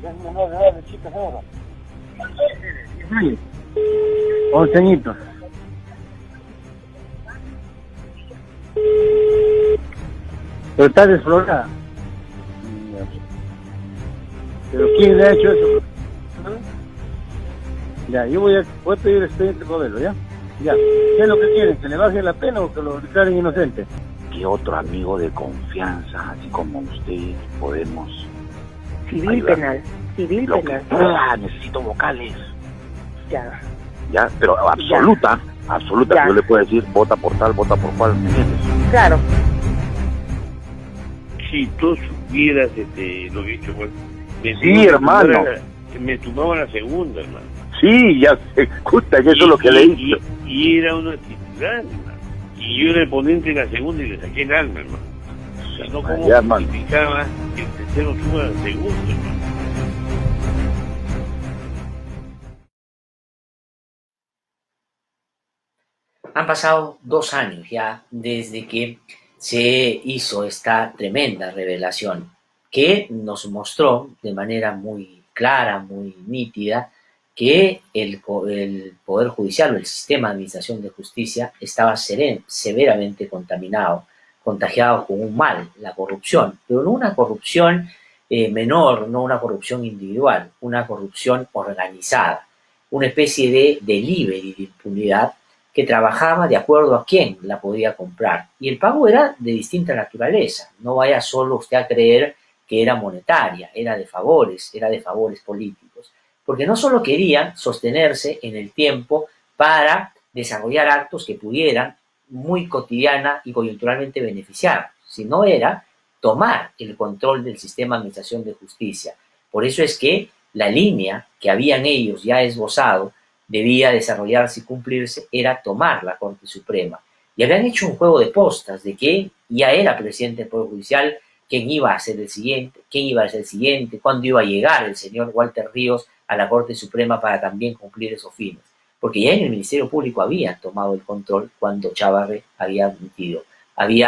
Es menor de edad de chicas ahora. 11 añitos. Pero está desflorada. ¿Pero quién le ha hecho eso? Ya, yo voy a pedir expediente modelo, ¿ya? Ya. ¿Qué es lo que quieren? ¿Que le baje la pena o que lo declaren inocente? ¿Qué otro amigo de confianza, así como usted, podemos Civil ayudar? penal. Civil Lo penal. que pueda, necesito vocales. Ya. Ya, pero absoluta, absoluta. Ya. Yo le puedo decir, vota por tal, vota por cual, ¿me entiendes? Claro. Si tú supieras lo que he hecho, pues, Sí, hermano. Me tomaba la segunda, hermano. Sí, ya se escucha que eso es lo que le hizo. Y era una titular, hermano. Y yo era el ponente de la segunda y le saqué el alma, hermano. O sea, no como Ya, hermano. justificaba que el tercero suba al segundo, hermano. Han pasado 2 años ya desde que se hizo esta tremenda revelación que nos mostró de manera muy clara, muy nítida, que el Poder Judicial o el sistema de administración de justicia estaba severamente contagiado con un mal, la corrupción, pero no una corrupción menor, no una corrupción individual, una corrupción organizada, una especie de delivery de impunidad que trabajaba de acuerdo a quién la podía comprar. Y el pago era de distinta naturaleza. No vaya solo usted a creer que era monetaria, era de favores políticos. Porque no solo querían sostenerse en el tiempo para desarrollar actos que pudieran muy cotidiana y coyunturalmente beneficiar, sino era tomar el control del sistema de administración de justicia. Por eso es que la línea que habían ellos ya esbozado debía desarrollarse y cumplirse era tomar la Corte Suprema. Y habían hecho un juego de postas de que ya era presidente del Poder Judicial, quién iba a ser el siguiente, quién iba a ser el siguiente, cuándo iba a llegar el señor Walter Ríos a la Corte Suprema para también cumplir esos fines. Porque ya en el Ministerio Público habían tomado el control cuando Chávarri había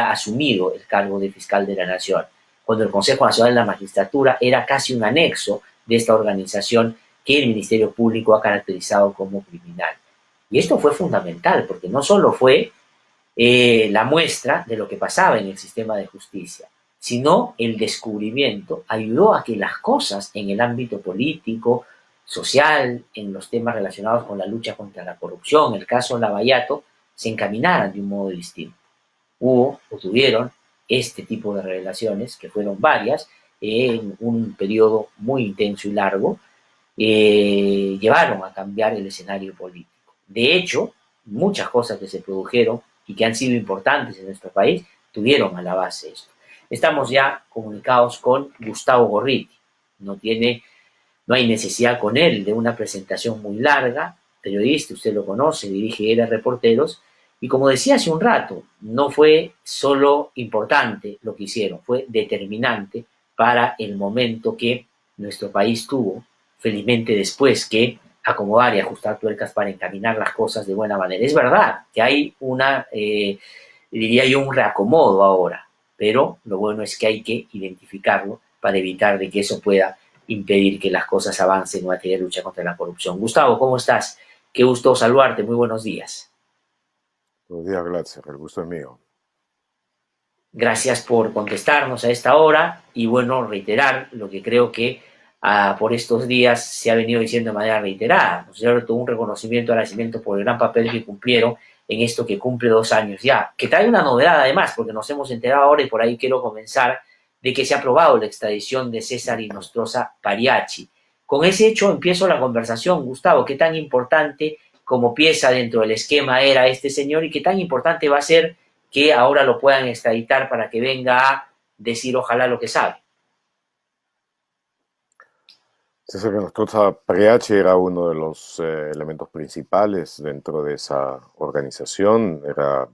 asumido el cargo de fiscal de la Nación, cuando el Consejo Nacional de la Magistratura era casi un anexo de esta organización que el Ministerio Público ha caracterizado como criminal. Y esto fue fundamental, porque no solo fue la muestra de lo que pasaba en el sistema de justicia, sino el descubrimiento ayudó a que las cosas en el ámbito político, social, en los temas relacionados con la lucha contra la corrupción, el caso Lavallato, se encaminaran de un modo distinto. Tuvieron este tipo de revelaciones, que fueron varias, en un periodo muy intenso y largo, llevaron a cambiar el escenario político. De hecho, muchas cosas que se produjeron y que han sido importantes en nuestro país tuvieron a la base esto. Estamos ya comunicados con Gustavo Gorriti. No hay necesidad con él de una presentación muy larga. Periodista, usted lo conoce, dirige ERA Reporteros. Y como decía hace un rato, no fue solo importante lo que hicieron, fue determinante para el momento que nuestro país tuvo, felizmente después que acomodar y ajustar tuercas para encaminar las cosas de buena manera. Es verdad que hay diría yo, un reacomodo ahora, pero lo bueno es que hay que identificarlo para evitar de que eso pueda impedir que las cosas avancen en materia de lucha contra la corrupción. Gustavo, ¿cómo estás? Qué gusto saludarte, muy buenos días. Buenos días, Glatzer, el gusto es mío. Gracias por contestarnos a esta hora y bueno, reiterar lo que creo que por estos días se ha venido diciendo de manera reiterada, ¿no es cierto? Un reconocimiento, agradecimiento por el gran papel que cumplieron en esto que cumple 2 años ya, que trae una novedad además, porque nos hemos enterado ahora y por ahí quiero comenzar, de que se ha aprobado la extradición de César Inostroza Pariachi. Con ese hecho empiezo la conversación, Gustavo, ¿qué tan importante como pieza dentro del esquema era este señor y qué tan importante va a ser que ahora lo puedan extraditar para que venga a decir ojalá lo que sabe? César Inostroza Pariachi era uno de los elementos principales dentro de esa organización. Era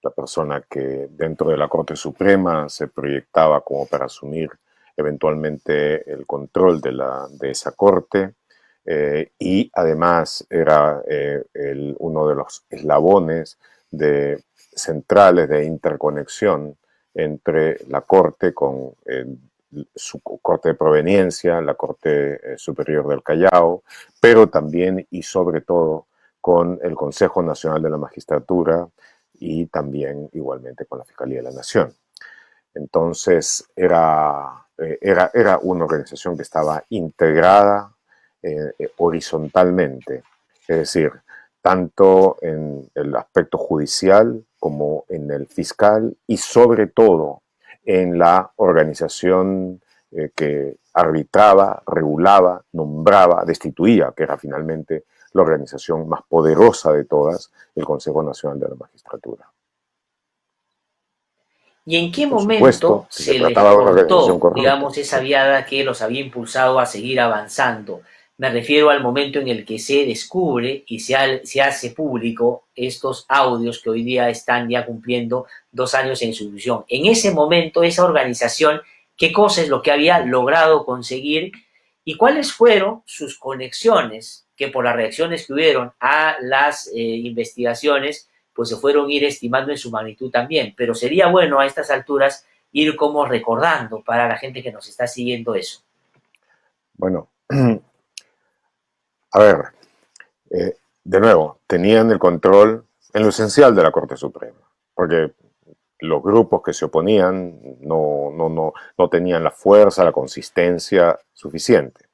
la persona que dentro de la Corte Suprema se proyectaba como para asumir eventualmente el control de esa Corte. Y además era uno de los eslabones centrales de interconexión entre la Corte con su corte de proveniencia, la Corte Superior del Callao, pero también y sobre todo con el Consejo Nacional de la Magistratura y también igualmente con la Fiscalía de la Nación. Entonces era una organización que estaba integrada horizontalmente, es decir, tanto en el aspecto judicial como en el fiscal y sobre todo en la organización que arbitraba, regulaba, nombraba, destituía, que era finalmente la organización más poderosa de todas, el Consejo Nacional de la Magistratura. ¿Y en qué Por momento supuesto, si se les trataba de una organización cortó, corrupta. digamos, esa viada que los había impulsado a seguir avanzando? Me refiero al momento en el que se descubre y se hace público estos audios que hoy día están ya cumpliendo 2 años en su difusión. En ese momento, esa organización, ¿qué cosa es lo que había logrado conseguir y cuáles fueron sus conexiones que por las reacciones que hubieron a las investigaciones pues se fueron ir estimando en su magnitud también? Pero sería bueno a estas alturas ir como recordando para la gente que nos está siguiendo eso. Bueno, a ver, de nuevo, tenían el control en lo esencial de la Corte Suprema, porque los grupos que se oponían no tenían la fuerza, la consistencia suficiente.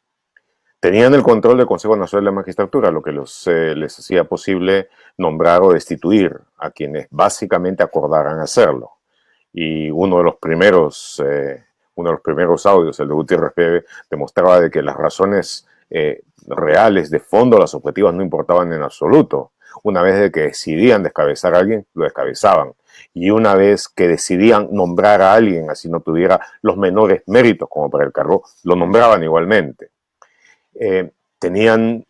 Tenían el control del Consejo Nacional de la Magistratura, lo que les hacía posible nombrar o destituir a quienes básicamente acordaran hacerlo. Y uno de los primeros audios, el de Gutiérrez Pebe, demostraba de que las razones reales, de fondo, las objetivas no importaban en absoluto. Una vez de que decidían descabezar a alguien, lo descabezaban. Y una vez que decidían nombrar a alguien, así no tuviera los menores méritos como para el cargo, lo nombraban igualmente. Tenían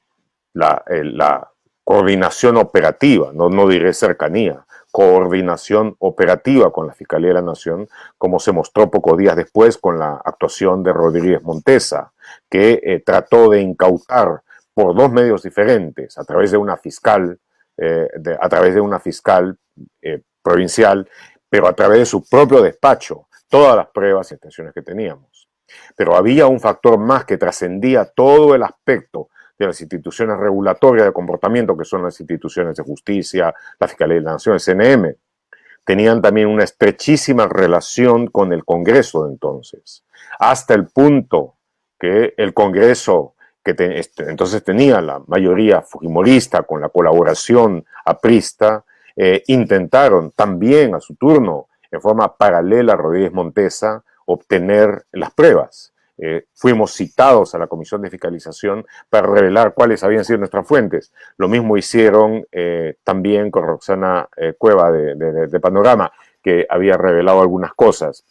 la coordinación operativa, no diré cercanía, coordinación operativa con la Fiscalía de la Nación, como se mostró pocos días después con la actuación de Rodríguez Montesa, que trató de incautar por 2 medios diferentes, a través de una fiscal, provincial, pero a través de su propio despacho, todas las pruebas y intenciones que teníamos. Pero había un factor más que trascendía todo el aspecto de las instituciones regulatorias de comportamiento, que son las instituciones de justicia, la Fiscalía de la Nación, el CNM. Tenían también una estrechísima relación con el Congreso de entonces, hasta el punto que el Congreso, que entonces tenía la mayoría fujimorista con la colaboración aprista, intentaron también a su turno, en forma paralela a Rodríguez Montesa, obtener las pruebas. Fuimos citados a la Comisión de Fiscalización para revelar cuáles habían sido nuestras fuentes. Lo mismo hicieron también con Roxana Cueva de Panorama, que había revelado algunas cosas.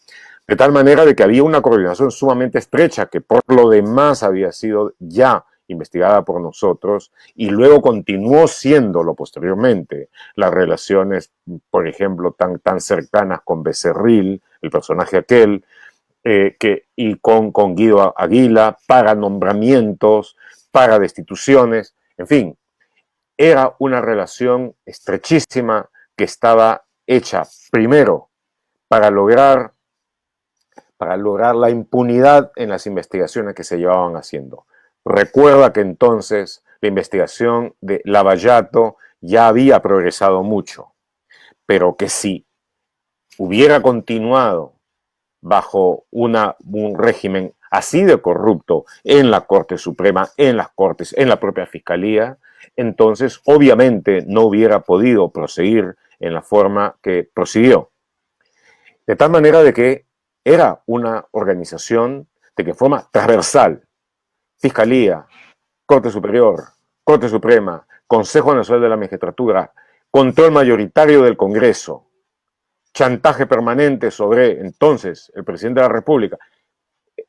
De tal manera de que había una coordinación sumamente estrecha que por lo demás había sido ya investigada por nosotros y luego continuó siéndolo posteriormente. Las relaciones, por ejemplo, tan cercanas con Becerril, el personaje aquel, y con Guido Aguila, para nombramientos, para destituciones, en fin, era una relación estrechísima que estaba hecha primero para lograr la impunidad en las investigaciones que se llevaban haciendo. Recuerda que entonces la investigación de Lavallato ya había progresado mucho, pero que si hubiera continuado bajo un régimen así de corrupto en la Corte Suprema, en las Cortes, en la propia Fiscalía, entonces obviamente no hubiera podido proseguir en la forma que prosiguió. De tal manera de que era una organización de que forma transversal, Fiscalía, Corte Superior, Corte Suprema, Consejo Nacional de la Magistratura, control mayoritario del Congreso, chantaje permanente sobre entonces el presidente de la República,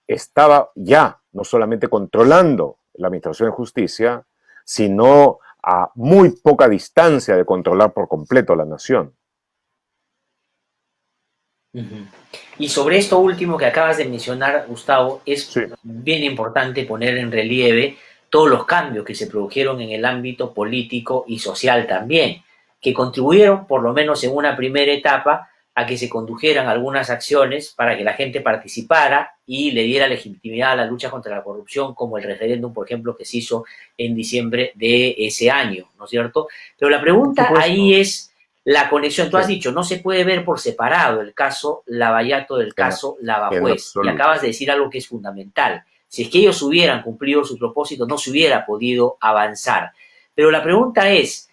estaba ya no solamente controlando la Administración de Justicia, sino a muy poca distancia de controlar por completo la nación. Y sobre esto último que acabas de mencionar, Gustavo, es bien importante poner en relieve todos los cambios que se produjeron en el ámbito político y social también, que contribuyeron, por lo menos en una primera etapa, a que se condujeran algunas acciones para que la gente participara y le diera legitimidad a la lucha contra la corrupción, como el referéndum, por ejemplo, que se hizo en diciembre de ese año, ¿no es cierto? Pero la pregunta ahí es la conexión. Tú has dicho, no se puede ver por separado el caso Lavallato del caso Lavajuez, y acabas de decir algo que es fundamental. Si es que ellos hubieran cumplido su propósito, no se hubiera podido avanzar. Pero la pregunta es,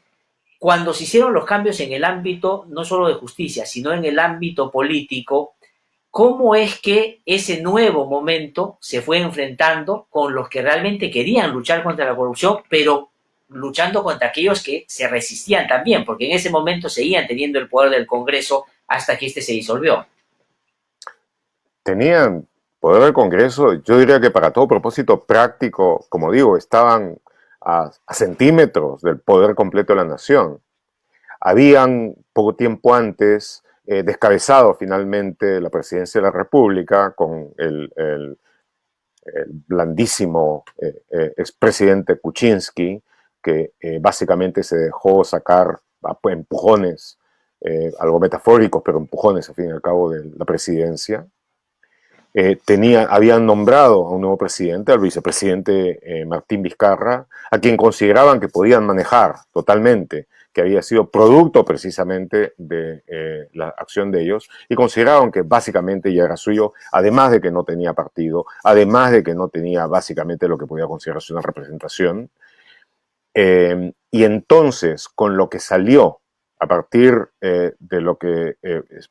cuando se hicieron los cambios en el ámbito no solo de justicia, sino en el ámbito político, ¿cómo es que ese nuevo momento se fue enfrentando con los que realmente querían luchar contra la corrupción, pero luchando contra aquellos que se resistían también, porque en ese momento seguían teniendo el poder del Congreso hasta que este se disolvió? Tenían poder del Congreso, yo diría que para todo propósito práctico, como digo, estaban a centímetros del poder completo de la nación. Habían poco tiempo antes descabezado finalmente la presidencia de la República con el blandísimo expresidente Kuczynski, que básicamente se dejó sacar a empujones, algo metafóricos, pero empujones al fin y al cabo de la presidencia. Habían nombrado a un nuevo presidente, al vicepresidente Martín Vizcarra, a quien consideraban que podían manejar totalmente, que había sido producto precisamente de la acción de ellos, y consideraban que básicamente ya era suyo, además de que no tenía partido, además de que no tenía básicamente lo que podía considerarse una representación. Y entonces, con lo que salió a partir de lo que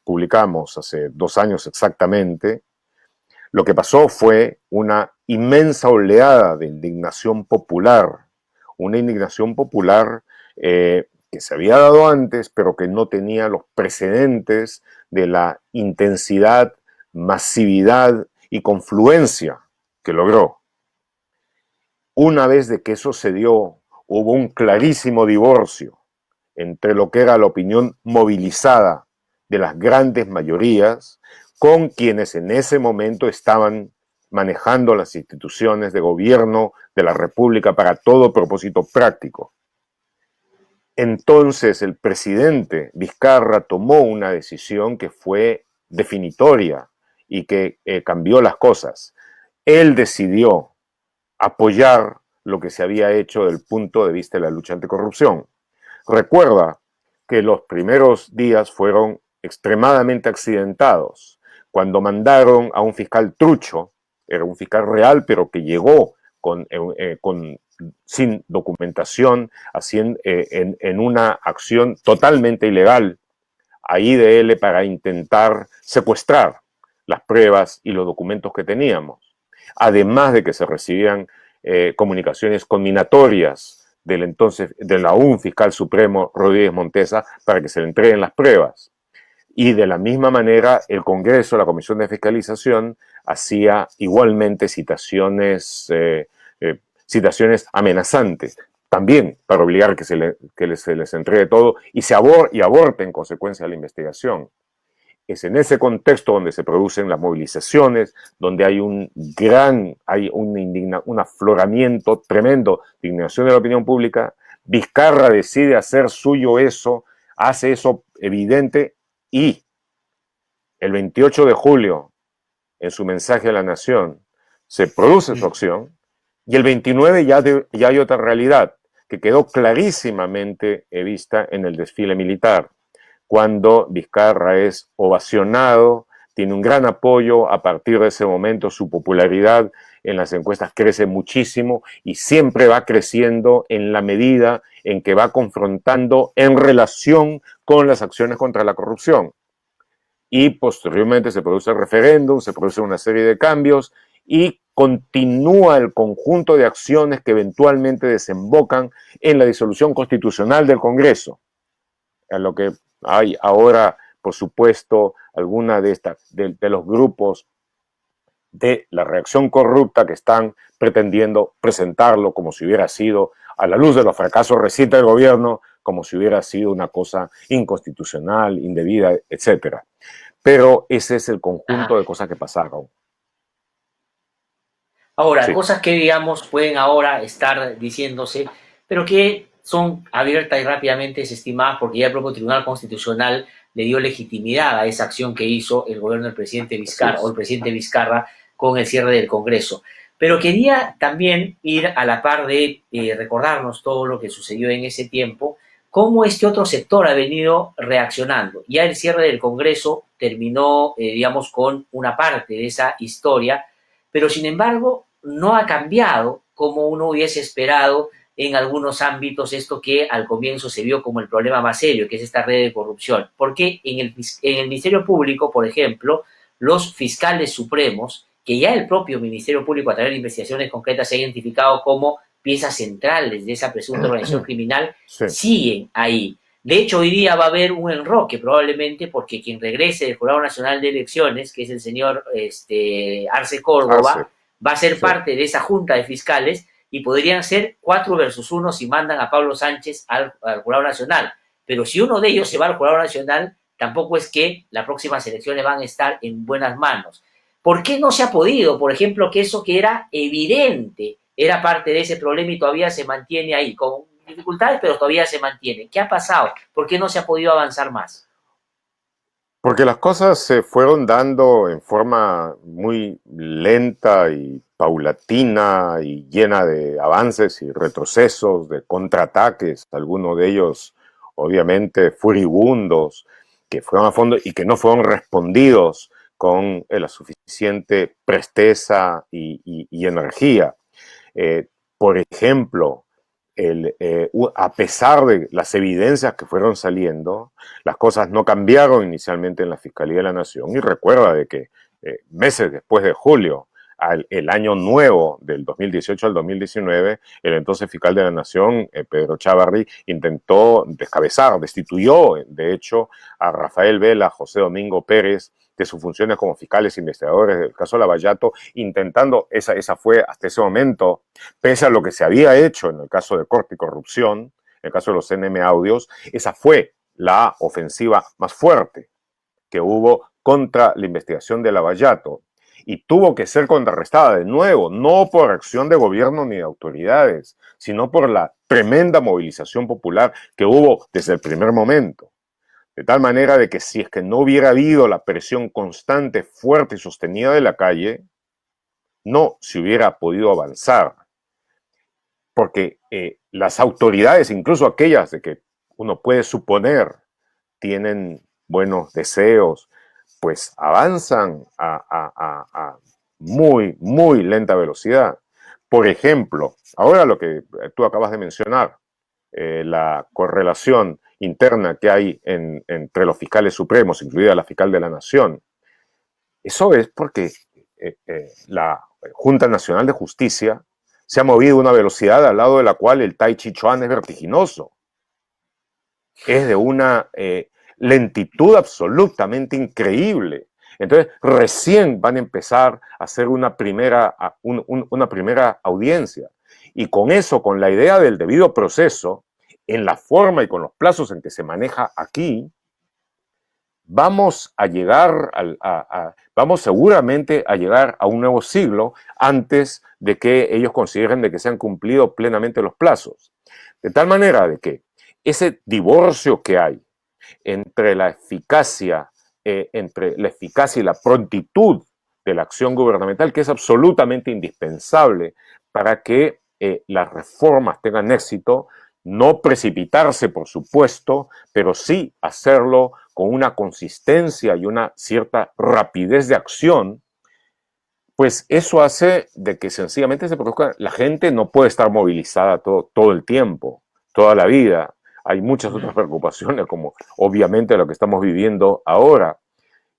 publicamos hace 2 años exactamente, lo que pasó fue una inmensa oleada de indignación popular, una indignación popular que se había dado antes, pero que no tenía los precedentes de la intensidad, masividad y confluencia que logró. Una vez de que eso se dio, hubo un clarísimo divorcio entre lo que era la opinión movilizada de las grandes mayorías con quienes en ese momento estaban manejando las instituciones de gobierno de la República para todo propósito práctico. Entonces el presidente Vizcarra tomó una decisión que fue definitoria y que cambió las cosas. Él decidió apoyar lo que se había hecho desde el punto de vista de la lucha anticorrupción. Recuerda que los primeros días fueron extremadamente accidentados. Cuando mandaron a un fiscal trucho, era un fiscal real, pero que llegó sin documentación, en una acción totalmente ilegal a IDL para intentar secuestrar las pruebas y los documentos que teníamos. Además de que se recibían comunicaciones conminatorias del aún fiscal supremo Rodríguez Montesa para que se le entreguen las pruebas. Y de la misma manera, el Congreso, la Comisión de Fiscalización, hacía igualmente citaciones amenazantes, también para obligar que se les entregue todo y aborte en consecuencia la investigación. Es en ese contexto donde se producen las movilizaciones, donde hay un afloramiento tremendo de indignación de la opinión pública. Vizcarra decide hacer suyo eso, hace eso evidente. Y el 28 de julio, en su mensaje a la nación, se produce su acción, y el 29 ya hay otra realidad que quedó clarísimamente vista en el desfile militar, cuando Vizcarra es ovacionado, tiene un gran apoyo. A partir de ese momento su popularidad en las encuestas crece muchísimo y siempre va creciendo en la medida en que va confrontando en relación con las acciones contra la corrupción. Y posteriormente se produce el referéndum, se produce una serie de cambios y continúa el conjunto de acciones que eventualmente desembocan en la disolución constitucional del Congreso. A lo que hay ahora, por supuesto, alguna de los grupos de la reacción corrupta que están pretendiendo presentarlo como si hubiera sido, a la luz de los fracasos recientes del gobierno, como si hubiera sido una cosa inconstitucional, indebida, etc. Pero ese es el conjunto de cosas que pasaron. Ahora, Sí. Cosas que, digamos, pueden ahora estar diciéndose, pero que son abiertas y rápidamente desestimadas porque ya el propio Tribunal Constitucional le dio legitimidad a esa acción que hizo el gobierno del presidente Vizcarra o el presidente Vizcarra con el cierre del Congreso. Pero quería también ir a la par de recordarnos todo lo que sucedió en ese tiempo, cómo este otro sector ha venido reaccionando. Ya el cierre del Congreso terminó, digamos, con una parte de esa historia, pero sin embargo no ha cambiado como uno hubiese esperado en algunos ámbitos esto que al comienzo se vio como el problema más serio, que es esta red de corrupción. Porque en el Ministerio Público, por ejemplo, los fiscales supremos, que ya el propio Ministerio Público a través de investigaciones concretas se ha identificado como piezas centrales de esa presunta organización criminal, Sí. siguen ahí. De hecho, hoy día va a haber un enroque probablemente porque quien regrese del Jurado Nacional de Elecciones, que es el señor Arce Córdoba, Arce. va a ser Sí. parte de esa junta de fiscales y podrían ser 4 versus 1 si mandan a Pablo Sánchez al Jurado Nacional. Pero si uno de ellos se va al Jurado Nacional, tampoco es que las próximas elecciones van a estar en buenas manos. ¿Por qué no se ha podido? Por ejemplo, que eso que era evidente era parte de ese problema y todavía se mantiene ahí, con dificultades, pero todavía se mantiene. ¿Qué ha pasado? ¿Por qué no se ha podido avanzar más? Porque las cosas se fueron dando en forma muy lenta y paulatina y llena de avances y retrocesos, de contraataques, algunos de ellos obviamente furibundos, que fueron a fondo y que no fueron respondidos con la suficiente presteza y energía. Por ejemplo, a pesar de las evidencias que fueron saliendo, las cosas no cambiaron inicialmente en la Fiscalía de la Nación. Y recuerda de que meses después de julio, el año nuevo del 2018 al 2019, el entonces fiscal de la Nación, Pedro Chávarri, intentó descabezar, destituyó, de hecho, a Rafael Vela, José Domingo Pérez, de sus funciones como fiscales investigadores del caso Lavallato, intentando, esa fue hasta ese momento, pese a lo que se había hecho en el caso de corte y corrupción, en el caso de los CNM Audios, esa fue la ofensiva más fuerte que hubo contra la investigación de Lavallato y tuvo que ser contrarrestada de nuevo, no por acción de gobierno ni de autoridades, sino por la tremenda movilización popular que hubo desde el primer momento. De tal manera de que si es que no hubiera habido la presión constante, fuerte y sostenida de la calle, no se hubiera podido avanzar. Porque las autoridades, incluso aquellas de que uno puede suponer tienen buenos deseos, pues avanzan a muy, muy lenta velocidad. Por ejemplo, ahora lo que tú acabas de mencionar, la correlación interna que hay entre los fiscales supremos, incluida la fiscal de la Nación. Eso es porque la Junta Nacional de Justicia se ha movido a una velocidad al lado de la cual el Tai Chi Chuan es vertiginoso. Es de una lentitud absolutamente increíble. Entonces, recién van a empezar a hacer una primera audiencia. Y con eso, con la idea del debido proceso, en la forma y con los plazos en que se maneja aquí, vamos a llegar, vamos seguramente a llegar a un nuevo siglo antes de que ellos consideren de que se han cumplido plenamente los plazos. De tal manera de que ese divorcio que hay entre la eficacia y la prontitud de la acción gubernamental, que es absolutamente indispensable para que las reformas tengan éxito, no precipitarse, por supuesto, pero sí hacerlo con una consistencia y una cierta rapidez de acción, pues eso hace de que sencillamente se produzca, la gente no puede estar movilizada todo el tiempo, toda la vida. Hay muchas otras preocupaciones, como obviamente lo que estamos viviendo ahora.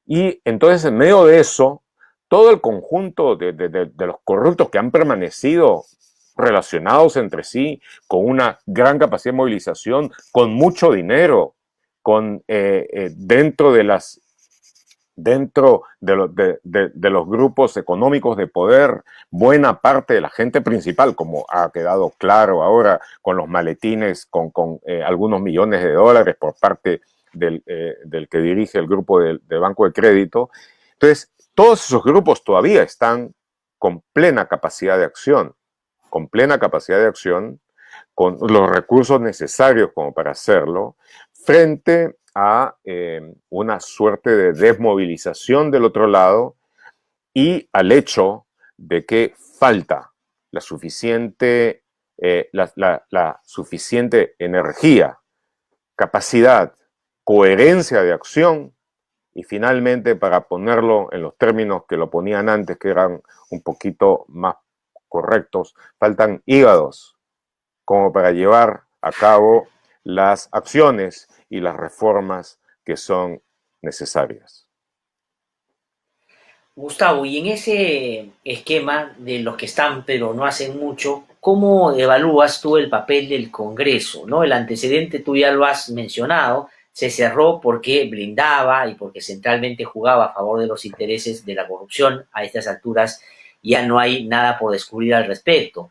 Y entonces, en medio de eso, todo el conjunto de los corruptos que han permanecido relacionados entre sí, con una gran capacidad de movilización, con mucho dinero, dentro de los grupos económicos de poder, buena parte de la gente principal, como ha quedado claro ahora con los maletines, con algunos millones de dólares por parte del que dirige el grupo del Banco de Crédito. Entonces, todos esos grupos todavía están con plena capacidad de acción, con los recursos necesarios como para hacerlo, frente a una suerte de desmovilización del otro lado y al hecho de que falta la suficiente energía, capacidad, coherencia de acción y finalmente, para ponerlo en los términos que lo ponían antes, que eran un poquito más correctos, faltan hígados como para llevar a cabo las acciones y las reformas que son necesarias. Gustavo, y en ese esquema de los que están pero no hacen mucho, ¿cómo evalúas tú el papel del Congreso, ¿no? El antecedente tú ya lo has mencionado, se cerró porque blindaba y porque centralmente jugaba a favor de los intereses de la corrupción. A estas alturas ya no hay nada por descubrir al respecto.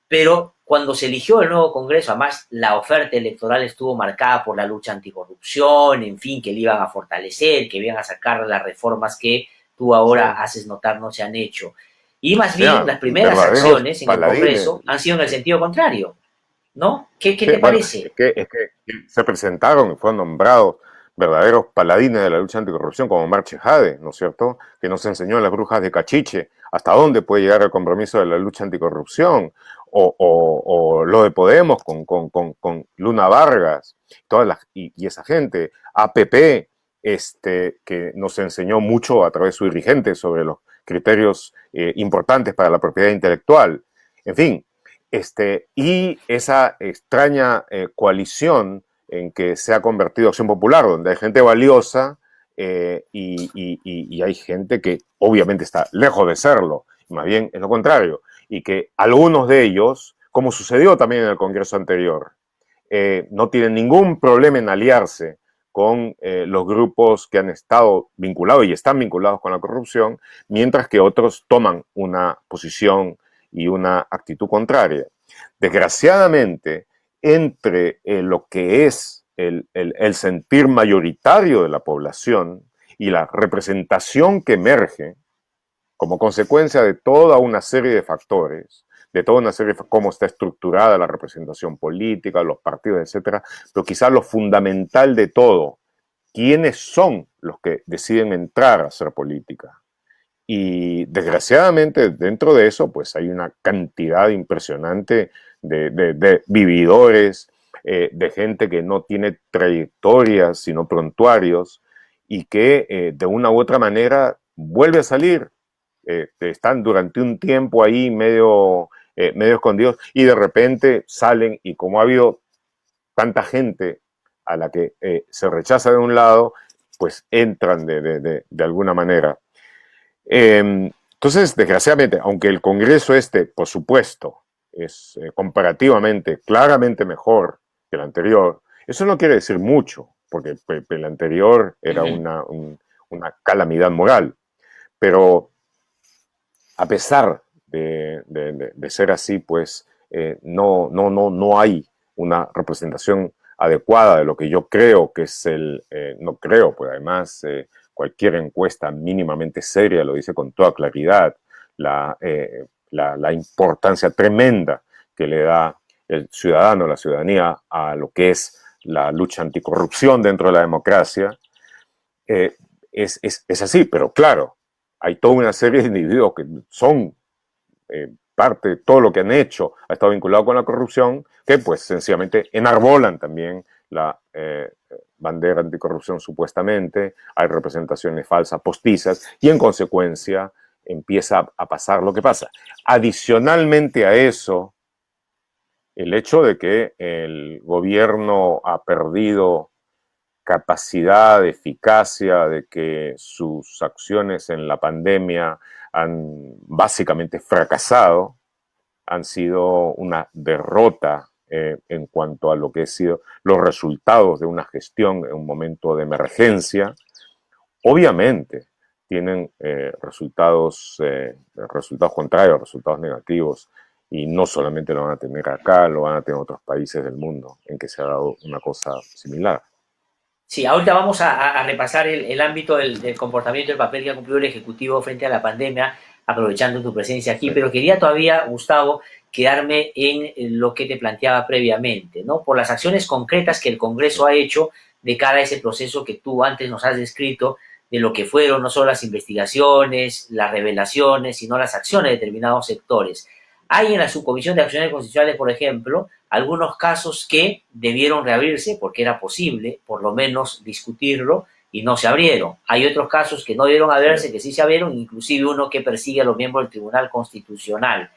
Pero cuando se eligió el nuevo Congreso, además la oferta electoral estuvo marcada por la lucha anticorrupción, en fin, que le iban a fortalecer, que iban a sacar las reformas que tú ahora haces notar no se han hecho. Y más bien las primeras acciones en el Congreso han sido en el sentido contrario, ¿no? ¿Qué te parece? Es que se presentaron y fueron nombrados verdaderos paladines de la lucha anticorrupción como Marche Jade, ¿no es cierto? Que nos enseñó a las brujas de Cachiche hasta dónde puede llegar el compromiso de la lucha anticorrupción, o lo de Podemos con Luna Vargas y esa gente, APP, que nos enseñó mucho a través de su dirigente sobre los criterios importantes para la propiedad intelectual. En fin, y esa extraña coalición en que se ha convertido Acción Popular, donde hay gente valiosa y hay gente que obviamente está lejos de serlo, más bien es lo contrario, y que algunos de ellos, como sucedió también en el Congreso anterior, no tienen ningún problema en aliarse con los grupos que han estado vinculados y están vinculados con la corrupción, mientras que otros toman una posición y una actitud contraria. Desgraciadamente, entre lo que es el sentir mayoritario de la población y la representación que emerge como consecuencia de toda una serie de factores, de toda una serie de cómo está estructurada la representación política, los partidos, etcétera, pero quizás lo fundamental de todo, ¿quiénes son los que deciden entrar a hacer política? Y desgraciadamente dentro de eso pues hay una cantidad impresionante de vividores, de gente que no tiene trayectorias sino prontuarios y que de una u otra manera vuelve a salir, están durante un tiempo ahí medio escondidos y de repente salen, y como ha habido tanta gente a la que se rechaza de un lado, pues entran de alguna manera. Entonces, desgraciadamente, aunque el Congreso por supuesto, es comparativamente, claramente mejor que el anterior, eso no quiere decir mucho, porque el anterior era una calamidad moral. Pero a pesar de ser así, pues no hay una representación adecuada de lo que yo creo que es no creo, pues además cualquier encuesta mínimamente seria lo dice con toda claridad, la importancia tremenda que le da el ciudadano, la ciudadanía, a lo que es la lucha anticorrupción dentro de la democracia. Es así, pero claro, hay toda una serie de individuos que son parte de todo lo que han hecho, ha estado vinculado con la corrupción, que pues sencillamente enarbolan también la bandera anticorrupción supuestamente, hay representaciones falsas, postizas, y en consecuencia empieza a pasar lo que pasa. Adicionalmente a eso, el hecho de que el gobierno ha perdido capacidad, eficacia, de que sus acciones en la pandemia han básicamente fracasado, han sido una derrota en cuanto a lo que han sido los resultados de una gestión en un momento de emergencia. Obviamente tienen resultados contrarios, resultados negativos, y no solamente lo van a tener acá, lo van a tener en otros países del mundo en que se ha dado una cosa similar. Sí, ahorita vamos a repasar el ámbito del comportamiento y el papel que ha cumplido el Ejecutivo frente a la pandemia, aprovechando tu presencia aquí, pero quería todavía, Gustavo, quedarme en lo que te planteaba previamente, ¿no? Por las acciones concretas que el Congreso ha hecho, de cara a ese proceso que tú antes nos has descrito, de lo que fueron no solo las investigaciones, las revelaciones, sino las acciones de determinados sectores. Hay en la Subcomisión de Acciones Constitucionales, por ejemplo, algunos casos que debieron reabrirse porque era posible, por lo menos, discutirlo, y no se abrieron. Hay otros casos que no debieron abrirse, que sí se abrieron, inclusive uno que persigue a los miembros del Tribunal Constitucional.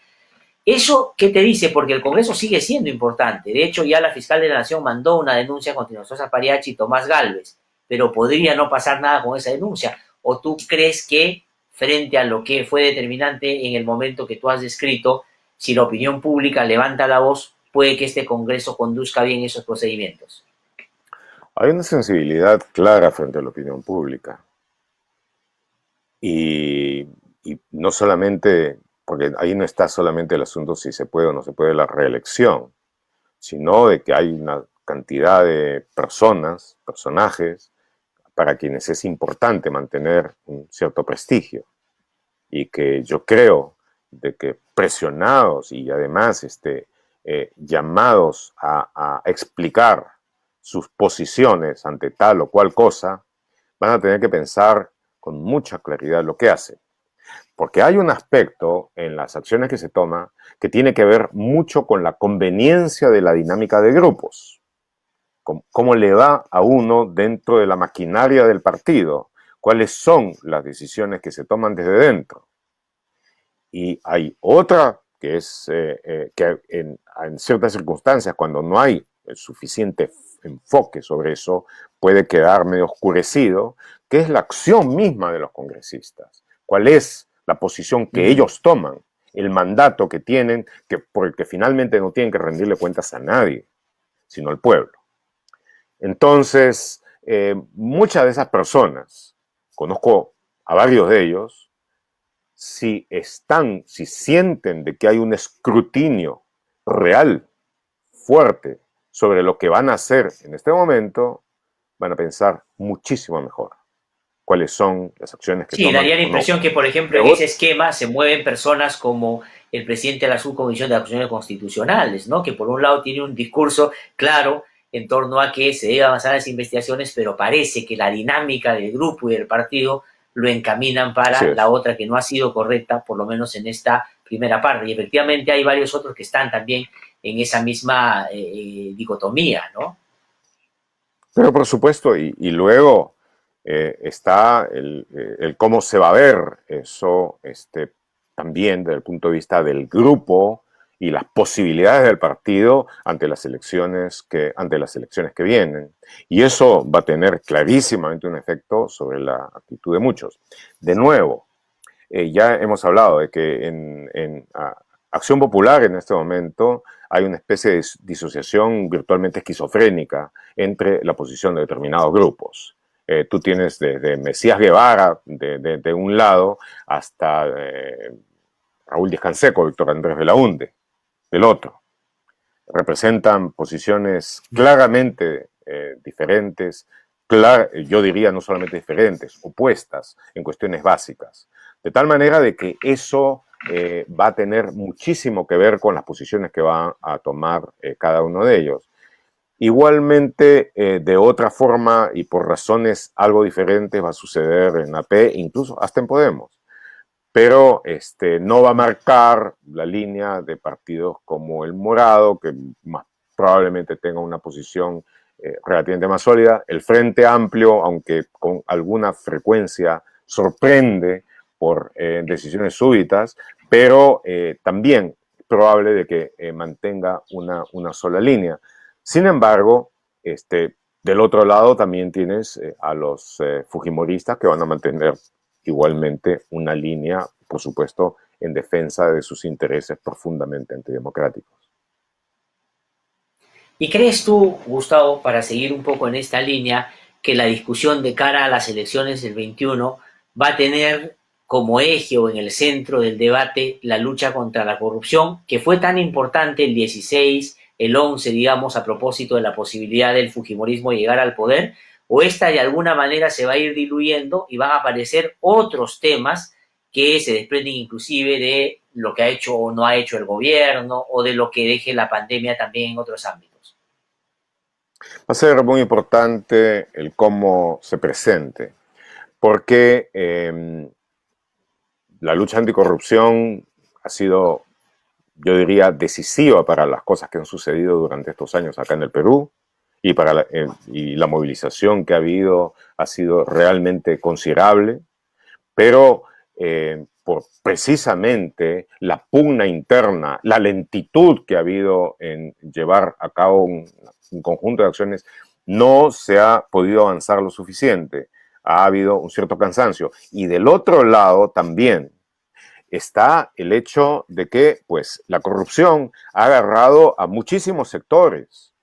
¿Eso qué te dice? Porque el Congreso sigue siendo importante. De hecho, ya la fiscal de la Nación mandó una denuncia contra Hinojosa Pariachi y Tomás Gálvez, pero podría no pasar nada con esa denuncia. ¿O tú crees que, frente a lo que fue determinante en el momento que tú has descrito, si la opinión pública levanta la voz, puede que este Congreso conduzca bien esos procedimientos? Hay una sensibilidad clara frente a la opinión pública. Y no solamente, porque ahí no está solamente el asunto si se puede o no se puede la reelección, sino de que hay una cantidad de personajes, para quienes es importante mantener un cierto prestigio. Y que yo creo de que presionados y además llamados a explicar sus posiciones ante tal o cual cosa, van a tener que pensar con mucha claridad lo que hacen. Porque hay un aspecto en las acciones que se toman que tiene que ver mucho con la conveniencia de la dinámica de grupos. Cómo le va a uno dentro de la maquinaria del partido, cuáles son las decisiones que se toman desde dentro. Y hay otra que es que en ciertas circunstancias, cuando no hay el suficiente enfoque sobre eso, puede quedar medio oscurecido, que es la acción misma de los congresistas. ¿Cuál es la posición que ellos toman? El mandato que tienen, por el que finalmente no tienen que rendirle cuentas a nadie, sino al pueblo. Entonces, muchas de esas personas, conozco a varios de ellos, si sienten de que hay un escrutinio real, fuerte, sobre lo que van a hacer en este momento, van a pensar muchísimo mejor cuáles son las acciones que toman. Sí, daría la impresión que, por ejemplo, en ese esquema se mueven personas como el presidente de la Subcomisión de Acciones Constitucionales, ¿no? Que por un lado tiene un discurso claro en torno a que se debe avanzar en las investigaciones, pero parece que la dinámica del grupo y del partido lo encaminan para la otra que no ha sido correcta, por lo menos en esta primera parte. Y efectivamente hay varios otros que están también en esa misma dicotomía, ¿no? Pero por supuesto, y luego está el cómo se va a ver eso también desde el punto de vista del grupo y las posibilidades del partido ante las elecciones que vienen. Y eso va a tener clarísimamente un efecto sobre la actitud de muchos. De nuevo, ya hemos hablado de que en Acción Popular en este momento hay una especie de disociación virtualmente esquizofrénica entre la posición de determinados grupos. Tú tienes desde Mesías Guevara de un lado hasta Raúl Díaz Canseco, Víctor Andrés Belaúnde del otro. Representan posiciones claramente diferentes, yo diría no solamente diferentes, opuestas en cuestiones básicas. De tal manera de que eso va a tener muchísimo que ver con las posiciones que va a tomar cada uno de ellos. Igualmente, de otra forma y por razones algo diferentes va a suceder en AP, incluso hasta en Podemos. Pero no va a marcar la línea de partidos como el Morado, que más probablemente tenga una posición relativamente más sólida. El Frente Amplio, aunque con alguna frecuencia sorprende por decisiones súbitas, pero también es probable de que mantenga una sola línea. Sin embargo, del otro lado también tienes a los fujimoristas que van a mantener igualmente una línea, por supuesto, en defensa de sus intereses profundamente antidemocráticos. ¿Y crees tú, Gustavo, para seguir un poco en esta línea, que la discusión de cara a las elecciones del 21 va a tener como eje o en el centro del debate la lucha contra la corrupción, que fue tan importante el 16, el 11, digamos, a propósito de la posibilidad del fujimorismo de llegar al poder? ¿O esta de alguna manera se va a ir diluyendo y van a aparecer otros temas que se desprenden inclusive de lo que ha hecho o no ha hecho el gobierno o de lo que deje la pandemia también en otros ámbitos? Va a ser muy importante el cómo se presente, porque la lucha anticorrupción ha sido, yo diría, decisiva para las cosas que han sucedido durante estos años acá en el Perú, y y la movilización que ha habido ha sido realmente considerable, pero por precisamente la pugna interna, la lentitud que ha habido en llevar a cabo un conjunto de acciones, no se ha podido avanzar lo suficiente. Ha habido un cierto cansancio. Y del otro lado también está el hecho de que pues, la corrupción ha agarrado a muchísimos sectores,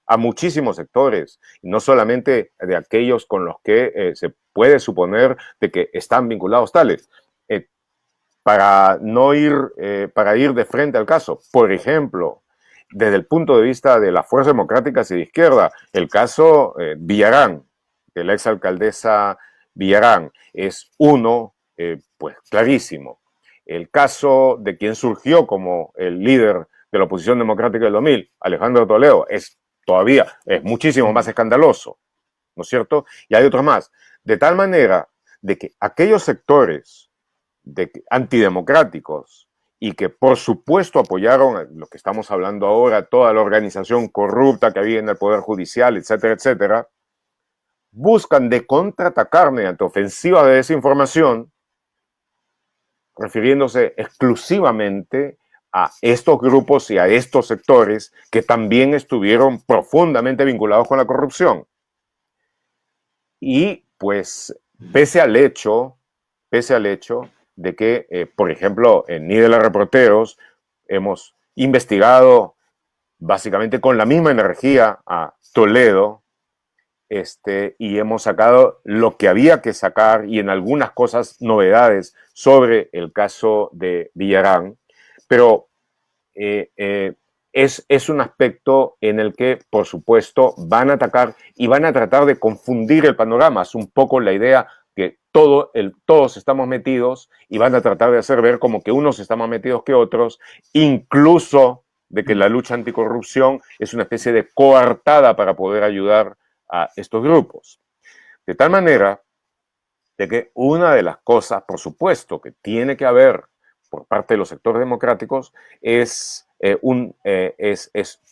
y no solamente de aquellos con los que se puede suponer de que están vinculados tales. Para ir de frente al caso, por ejemplo, desde el punto de vista de las fuerzas democráticas y de izquierda, el caso Villarán, de la exalcaldesa Villarán, es uno, pues clarísimo. El caso de quien surgió como el líder de la oposición democrática del 2000, Alejandro Toledo, es muchísimo más escandaloso, ¿no es cierto? Y hay otros más. De tal manera de que aquellos sectores antidemocráticos y que por supuesto apoyaron lo que estamos hablando ahora, toda la organización corrupta que había en el Poder Judicial, etcétera, etcétera, buscan de contraatacar mediante ofensivas de desinformación, refiriéndose exclusivamente a estos grupos y a estos sectores que también estuvieron profundamente vinculados con la corrupción. Y pues, pese al hecho de que, por ejemplo, en Ni de los Reporteros hemos investigado básicamente con la misma energía a Toledo, y hemos sacado lo que había que sacar y en algunas cosas novedades sobre el caso de Villarán, pero es un aspecto en el que, por supuesto, van a atacar y van a tratar de confundir el panorama. Es un poco la idea que todos estamos metidos y van a tratar de hacer ver como que unos están más metidos que otros, incluso de que la lucha anticorrupción es una especie de coartada para poder ayudar a estos grupos. De tal manera de que una de las cosas, por supuesto, que tiene que haber por parte de los sectores democráticos es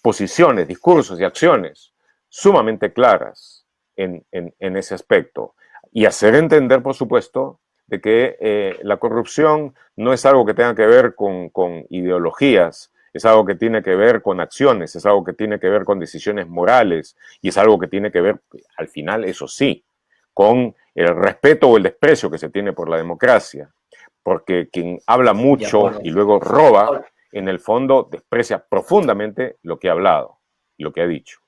posiciones, discursos y acciones sumamente claras en ese aspecto. Y hacer entender, por supuesto, de que la corrupción no es algo que tenga que ver con ideologías, es algo que tiene que ver con acciones, es algo que tiene que ver con decisiones morales y es algo que tiene que ver, al final, eso sí, con el respeto o el desprecio que se tiene por la democracia. Porque quien habla mucho y luego roba, en el fondo desprecia profundamente lo que ha hablado, lo que ha dicho.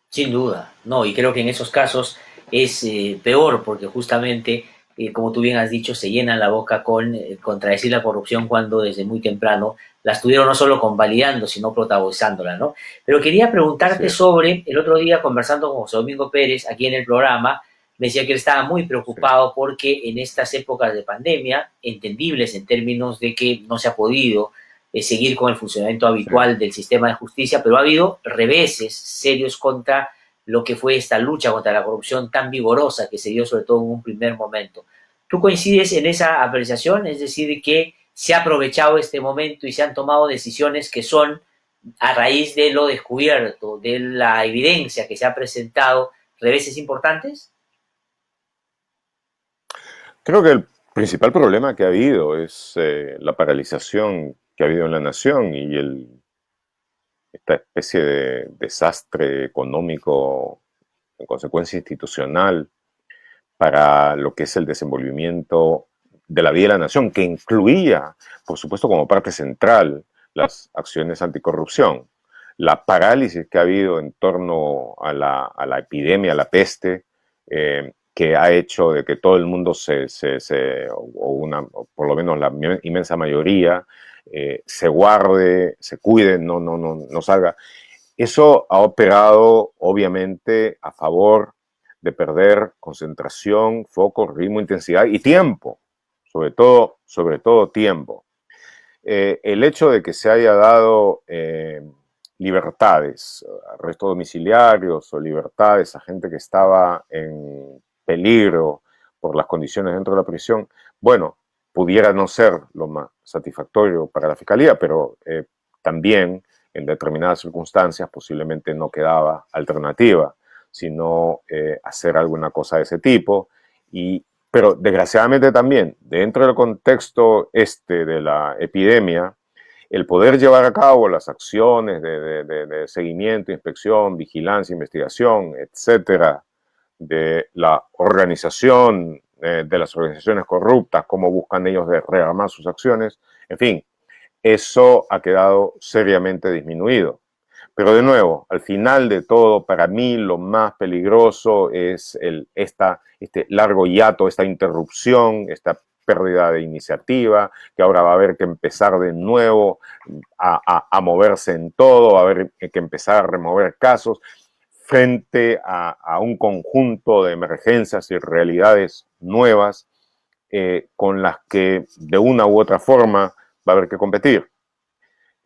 Sin duda, no, y creo que en esos casos es peor porque justamente, como tú bien has dicho, se llenan la boca con contradecir la corrupción cuando desde muy temprano la estuvieron no solo convalidando, sino protagonizándola, ¿no? Pero quería preguntarte sobre, el otro día conversando con José Domingo Pérez aquí en el programa, me decía que él estaba muy preocupado porque en estas épocas de pandemia, entendibles en términos de que no se ha podido seguir con el funcionamiento habitual del sistema de justicia, pero ha habido reveses serios contra lo que fue esta lucha contra la corrupción tan vigorosa que se dio sobre todo en un primer momento. ¿Tú coincides en esa apreciación? Es decir, que se ha aprovechado este momento y se han tomado decisiones que son a raíz de lo descubierto, de la evidencia que se ha presentado, reveses importantes. Creo que el principal problema que ha habido es la paralización que ha habido en la nación y esta especie de desastre económico, en consecuencia institucional, para lo que es el desenvolvimiento de la vida de la nación, que incluía, por supuesto, como parte central, las acciones anticorrupción. La parálisis que ha habido en torno a la epidemia, a la peste, que ha hecho de que todo el mundo o por lo menos la inmensa mayoría, se guarde, se cuide, no salga. Eso ha operado, obviamente, a favor de perder concentración, foco, ritmo, intensidad y tiempo, sobre todo tiempo. El hecho de que se haya dado libertades, arrestos domiciliarios o libertades a gente que estaba en peligro por las condiciones dentro de la prisión, bueno, pudiera no ser lo más satisfactorio para la Fiscalía, pero también en determinadas circunstancias posiblemente no quedaba alternativa, sino hacer alguna cosa de ese tipo. Pero desgraciadamente también, dentro del contexto de la epidemia, el poder llevar a cabo las acciones de seguimiento, inspección, vigilancia, investigación, etcétera, de la organización, de las organizaciones corruptas, cómo buscan ellos rearmar sus acciones, en fin, eso ha quedado seriamente disminuido. Pero de nuevo, al final de todo, para mí lo más peligroso es este largo hiato, esta interrupción, esta pérdida de iniciativa, que ahora va a haber que empezar de nuevo a moverse en todo, va a haber que empezar a remover casos frente a un conjunto de emergencias y realidades nuevas con las que de una u otra forma va a haber que competir.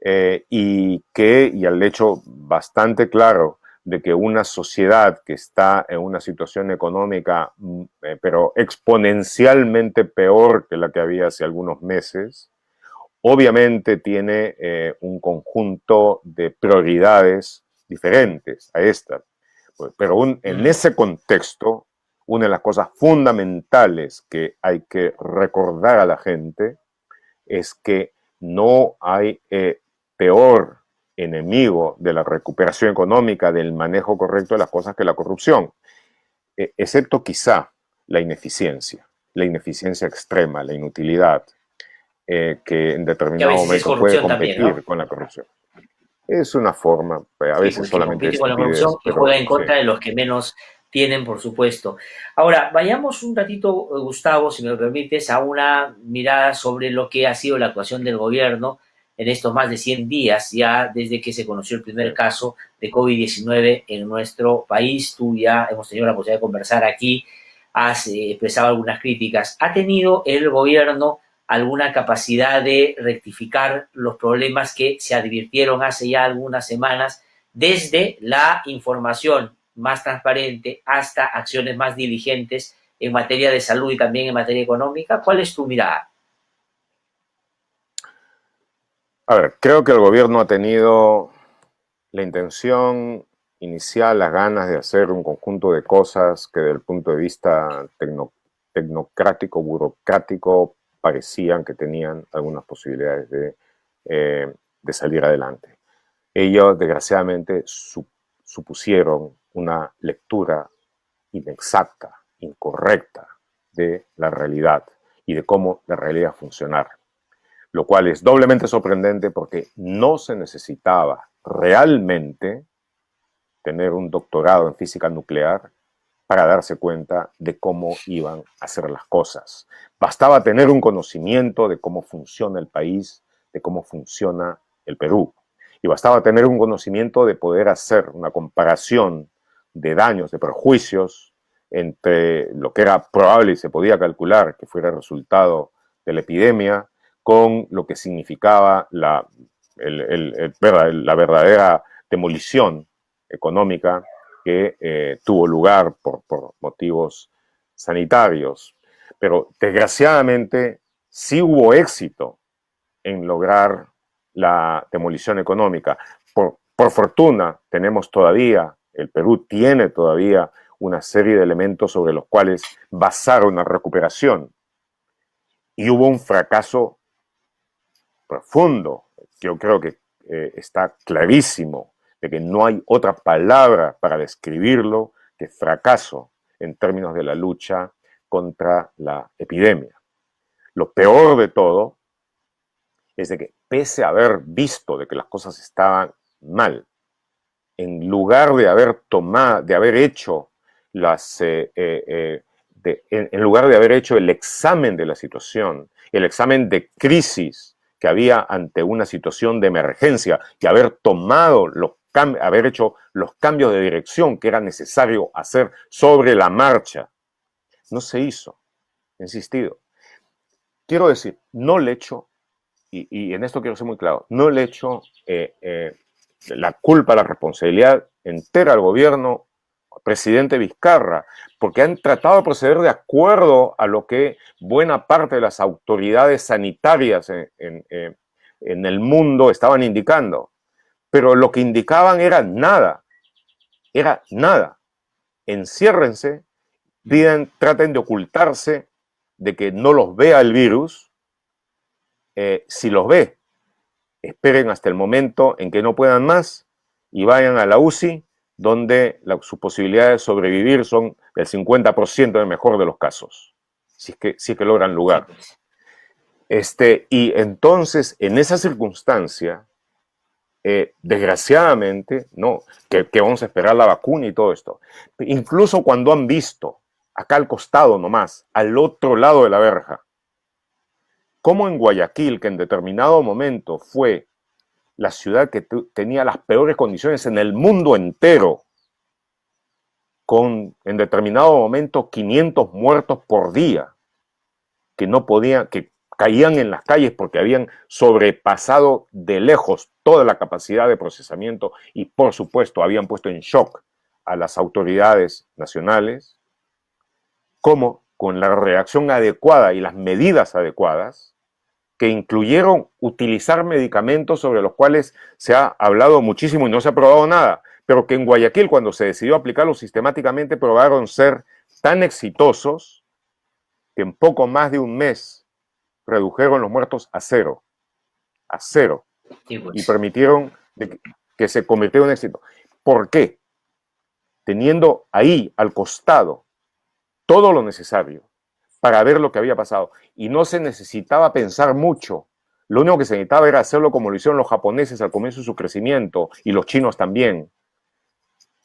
Y al hecho bastante claro de que una sociedad que está en una situación económica pero exponencialmente peor que la que había hace algunos meses, obviamente tiene un conjunto de prioridades diferentes a esta. Pero en ese contexto, una de las cosas fundamentales que hay que recordar a la gente es que no hay peor enemigo de la recuperación económica, del manejo correcto de las cosas que la corrupción, excepto quizá la ineficiencia extrema, la inutilidad, que en determinado momento puede competir también, ¿no? Con la corrupción. Es una forma, a veces solamente compite con la corrupción y juega en contra de los que menos tienen, por supuesto. Ahora, vayamos un ratito, Gustavo, si me lo permites, a una mirada sobre lo que ha sido la actuación del gobierno en estos más de 100 días, ya desde que se conoció el primer caso de COVID-19 en nuestro país. Tú ya hemos tenido la posibilidad de conversar aquí, has expresado algunas críticas. ¿Ha tenido el gobierno alguna capacidad de rectificar los problemas que se advirtieron hace ya algunas semanas, desde la información más transparente hasta acciones más diligentes en materia de salud y también en materia económica? ¿Cuál es tu mirada? A ver, creo que el gobierno ha tenido la intención inicial, las ganas de hacer un conjunto de cosas que desde el punto de vista tecnocrático, burocrático, parecían que tenían algunas posibilidades de salir adelante. Ellos, desgraciadamente, supusieron una lectura inexacta, incorrecta de la realidad y de cómo la realidad funcionara. Lo cual es doblemente sorprendente porque no se necesitaba realmente tener un doctorado en física nuclear para darse cuenta de cómo iban a hacer las cosas. Bastaba tener un conocimiento de cómo funciona el país, de cómo funciona el Perú. Y bastaba tener un conocimiento de poder hacer una comparación de daños, de perjuicios entre lo que era probable y se podía calcular que fuera el resultado de la epidemia, con lo que significaba la verdadera demolición económica que tuvo lugar por motivos sanitarios. Pero desgraciadamente sí hubo éxito en lograr la demolición económica. Por fortuna tenemos todavía, el Perú tiene todavía una serie de elementos sobre los cuales basar una recuperación. Y hubo un fracaso profundo, yo creo que está clarísimo, de que no hay otra palabra para describirlo que fracaso en términos de la lucha contra la epidemia. Lo peor de todo es de que, pese a haber visto de que las cosas estaban mal, en lugar de haber hecho en lugar de haber hecho el examen de la situación, el examen de crisis que había ante una situación de emergencia y haber hecho los cambios de dirección que era necesario hacer sobre la marcha, no se hizo. He insistido. Quiero decir, no le echo, y en esto quiero ser muy claro, no le echo la culpa, la responsabilidad entera al gobierno, presidente Vizcarra, porque han tratado de proceder de acuerdo a lo que buena parte de las autoridades sanitarias en el mundo estaban indicando. Pero lo que indicaban era nada. Enciérrense, traten de ocultarse, de que no los vea el virus. Si los ve, esperen hasta el momento en que no puedan más y vayan a la UCI, donde sus posibilidades de sobrevivir son del 50% en el mejor de los casos, si es que logran lugar. Y entonces, en esa circunstancia, desgraciadamente, no, que vamos a esperar la vacuna y todo esto. Incluso cuando han visto, acá al costado nomás, al otro lado de la verja, como en Guayaquil, que en determinado momento fue la ciudad que tenía las peores condiciones en el mundo entero, con en determinado momento 500 muertos por día, que no podían, que caían en las calles porque habían sobrepasado de lejos toda la capacidad de procesamiento y, por supuesto, habían puesto en shock a las autoridades nacionales, como con la reacción adecuada y las medidas adecuadas, que incluyeron utilizar medicamentos sobre los cuales se ha hablado muchísimo y no se ha probado nada, pero que en Guayaquil, cuando se decidió aplicarlos sistemáticamente, probaron ser tan exitosos que en poco más de un mes redujeron los muertos a cero, Sí, pues. y permitieron que se convirtiera en un éxito. ¿Por qué? Teniendo ahí al costado todo lo necesario para ver lo que había pasado, y no se necesitaba pensar mucho, lo único que se necesitaba era hacerlo como lo hicieron los japoneses al comienzo de su crecimiento, y los chinos también.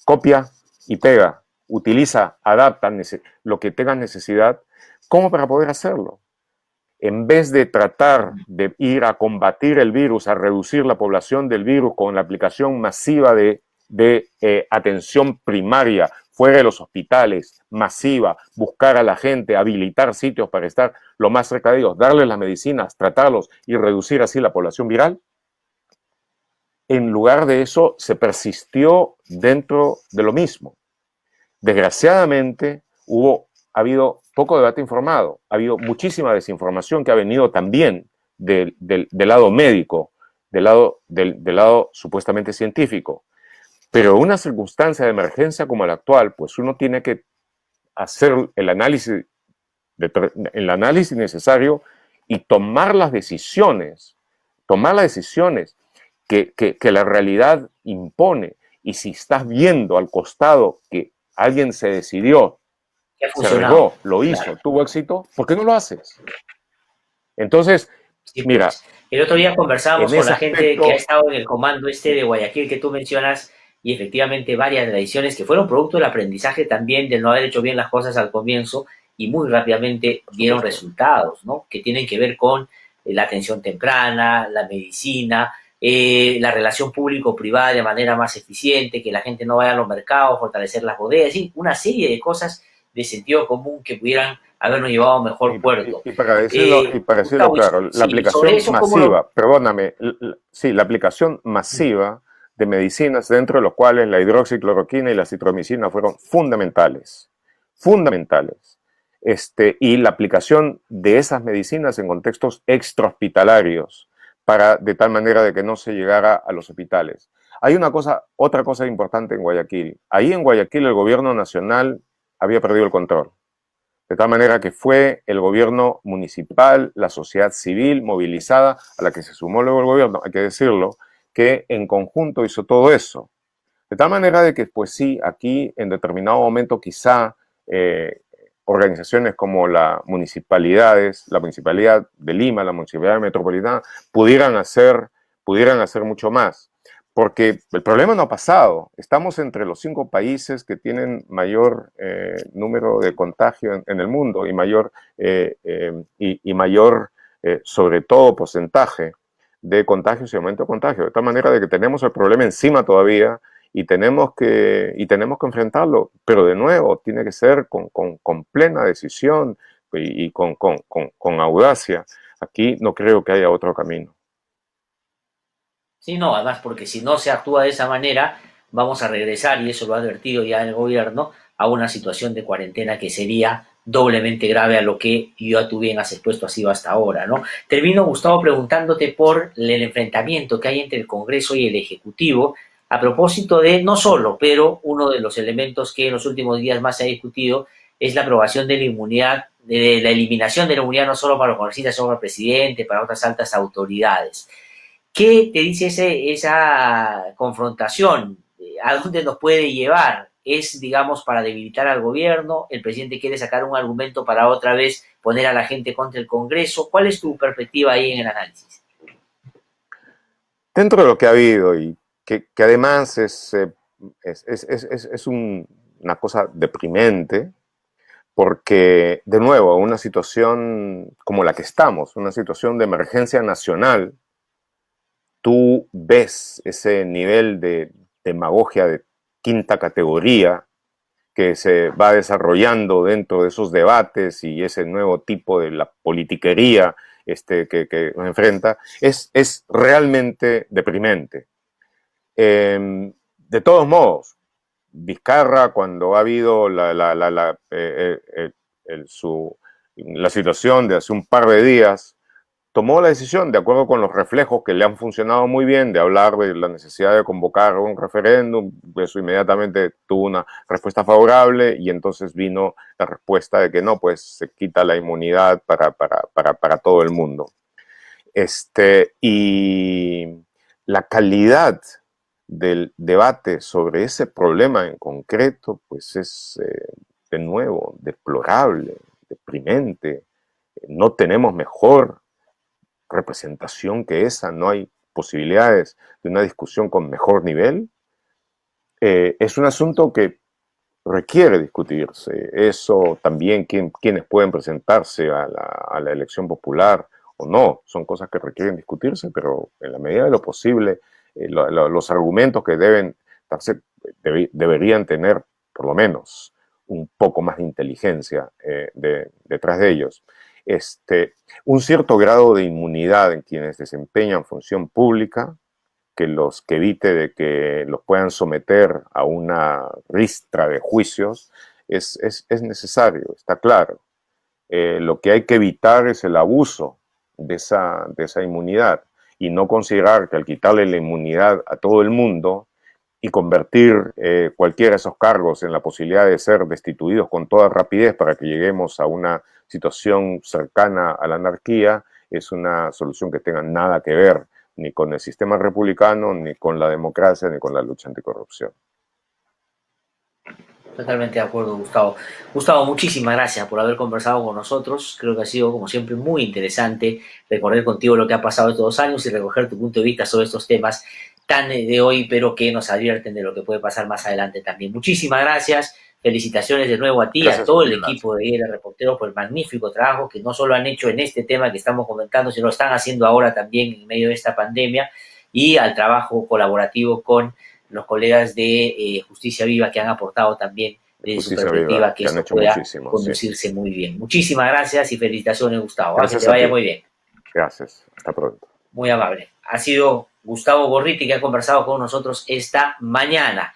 Copia y pega, utiliza, adapta lo que tengas necesidad, como para poder hacerlo. En vez de tratar de ir a combatir el virus, a reducir la población del virus con la aplicación masiva de atención primaria fuera de los hospitales, masiva, buscar a la gente, habilitar sitios para estar lo más cerca de ellos, darles las medicinas, tratarlos y reducir así la población viral, en lugar de eso se persistió dentro de lo mismo. Desgraciadamente ha habido poco debate informado, ha habido muchísima desinformación que ha venido también del lado médico, del lado supuestamente científico. Pero en una circunstancia de emergencia como la actual, pues uno tiene que hacer el análisis necesario y tomar las decisiones que la realidad impone. Y si estás viendo al costado que alguien se decidió, se arriesgó, lo hizo, claro, tuvo éxito, ¿por qué no lo haces? Entonces, sí, mira. Pues. El otro día conversábamos con la gente aspecto que ha estado en el comando de Guayaquil que tú mencionas, y efectivamente varias de las decisiones que fueron producto del aprendizaje también, del no haber hecho bien las cosas al comienzo, y muy rápidamente dieron resultados, ¿no? Que tienen que ver con la atención temprana, la medicina, la relación público-privada de manera más eficiente, que la gente no vaya a los mercados, fortalecer las bodegas, y una serie de cosas de sentido común que pudieran habernos llevado a un mejor puerto. Y para decirlo, claro, la aplicación masiva, perdóname, sí, la aplicación masiva de medicinas, dentro de los cuales la hidroxicloroquina y la citromicina fueron fundamentales. Y la aplicación de esas medicinas en contextos extrahospitalarios, de tal manera de que no se llegara a los hospitales. Hay otra cosa importante en Guayaquil. Ahí en Guayaquil el gobierno nacional había perdido el control. De tal manera que fue el gobierno municipal, la sociedad civil movilizada, a la que se sumó luego el gobierno, hay que decirlo, que en conjunto hizo todo eso. De tal manera de que, pues sí, aquí en determinado momento quizá organizaciones como la Municipalidad de Lima, la Municipalidad Metropolitana, pudieran hacer mucho más. Porque el problema no ha pasado. Estamos entre los 5 países que tienen mayor número de contagio en el mundo y mayor, sobre todo, porcentaje de contagios y aumento de contagio. De tal manera de que tenemos el problema encima todavía y tenemos que enfrentarlo. Pero de nuevo, tiene que ser con plena decisión y con audacia. Aquí no creo que haya otro camino. Sí, no, además porque si no se actúa de esa manera, vamos a regresar, y eso lo ha advertido ya el gobierno, a una situación de cuarentena que sería doblemente grave a lo que yo tú bien has expuesto ha sido hasta ahora, ¿no? Termino, Gustavo, preguntándote por el enfrentamiento que hay entre el Congreso y el Ejecutivo, a propósito de, no solo, pero uno de los elementos que en los últimos días más se ha discutido es la aprobación de la inmunidad, de la eliminación de la inmunidad no solo para los congresistas, sino para el presidente, para otras altas autoridades. ¿Qué te dice esa confrontación? ¿A dónde nos puede llevar? ¿Es, digamos, para debilitar al gobierno? ¿El presidente quiere sacar un argumento para otra vez poner a la gente contra el Congreso? ¿Cuál es tu perspectiva ahí en el análisis? Dentro de lo que ha habido y que además es una cosa deprimente, porque, de nuevo, una situación como la que estamos, una situación de emergencia nacional, tú ves ese nivel de demagogia de quinta categoría que se va desarrollando dentro de esos debates y ese nuevo tipo de la politiquería que nos enfrenta, es realmente deprimente. De todos modos, Vizcarra, cuando ha habido la situación de hace un par de días, tomó la decisión, de acuerdo con los reflejos que le han funcionado muy bien, de hablar de la necesidad de convocar un referéndum. Eso inmediatamente tuvo una respuesta favorable y entonces vino la respuesta de que no, pues se quita la inmunidad para todo el mundo. Y la calidad del debate sobre ese problema en concreto, pues es, de nuevo, deplorable, deprimente. No tenemos mejor representación que esa, no hay posibilidades de una discusión con mejor nivel. Es un asunto que requiere discutirse. Eso también, quienes pueden presentarse a la elección popular o no, son cosas que requieren discutirse, pero en la medida de lo posible, los argumentos que deben darse deberían tener por lo menos un poco más de inteligencia detrás de ellos. Un cierto grado de inmunidad en quienes desempeñan función pública, que evite de que los puedan someter a una ristra de juicios, es necesario, está claro. Lo que hay que evitar es el abuso de esa inmunidad y no considerar que al quitarle la inmunidad a todo el mundo y convertir cualquiera de esos cargos en la posibilidad de ser destituidos con toda rapidez para que lleguemos a una situación cercana a la anarquía, es una solución que tenga nada que ver ni con el sistema republicano, ni con la democracia, ni con la lucha anticorrupción. Totalmente de acuerdo, Gustavo. Gustavo, muchísimas gracias por haber conversado con nosotros. Creo que ha sido, como siempre, muy interesante recorrer contigo lo que ha pasado estos 2 años y recoger tu punto de vista sobre estos temas tan de hoy, pero que nos advierten de lo que puede pasar más adelante también. Muchísimas gracias. Felicitaciones de nuevo a ti, gracias, a todo el equipo de IR Reporteros por el magnífico trabajo que no solo han hecho en este tema que estamos comentando, sino lo están haciendo ahora también en medio de esta pandemia, y al trabajo colaborativo con los colegas de Justicia Viva que han aportado también desde su perspectiva que esto pueda conducirse muy bien. Muchísimas gracias y felicitaciones, Gustavo. Que te vaya muy bien. Gracias. Hasta pronto. Muy amable. Ha sido Gustavo Gorriti que ha conversado con nosotros esta mañana.